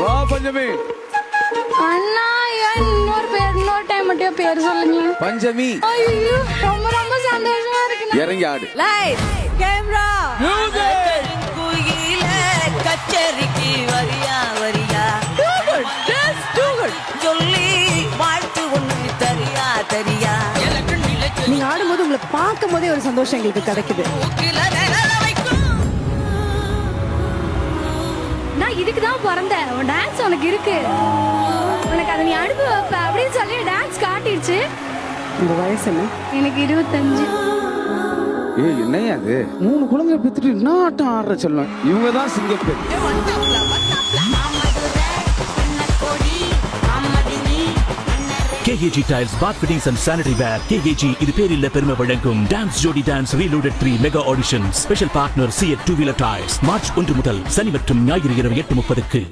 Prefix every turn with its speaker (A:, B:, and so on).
A: வா பஞ்சமி.
B: அண்ணா ஏன் இன்னொரு டைம் மட்டும் பேர் சொல்லுங்க.
A: பஞ்சமி.
B: ஐயோ ரொம்ப ரொம்ப சந்தோஷமா இருக்கு.
A: இறங்கி ஆடு.
C: Light camera
A: music.
C: குயில கச்சேரிக்கு வரியா வரியா சொல்லி வாழ்த்து ஒண்ணு தரியா தரியா.
D: நீங்க ஆடும்போது உங்களை பார்க்கும் போதே ஒரு சந்தோஷம் எங்களுக்கு கிடைக்குது.
B: நான் இதுக்கு தான் பிறந்தேன். டான்ஸ் உனக்கு இருக்கு, உனக்கு அதை நீ அனுப்பி வைப்ப அப்படின்னு சொல்லி டான்ஸ் காட்டிடுச்சு.
D: உங்க வயசு என்ன?
B: எனக்கு 25.
A: ஏய் என்னையா அது? 3 குழந்தை பெத்துட்டு என்ன ஆட்டம் ஆடுற சொல்லும். இவங்க தான் சிங்கப்பெண்.
E: KAG Tiles Bath Fittings and Sanitary Ware. KAG இது பேரில்ல பெருமை வழங்கும் டான்ஸ் ஜோடி dance reloaded 3 mega audition. Special partner CEAT 2 wheeler tyres. March 1 முதல் சனி மற்றும் ஞாயிறு இரவு 8:30க்கு.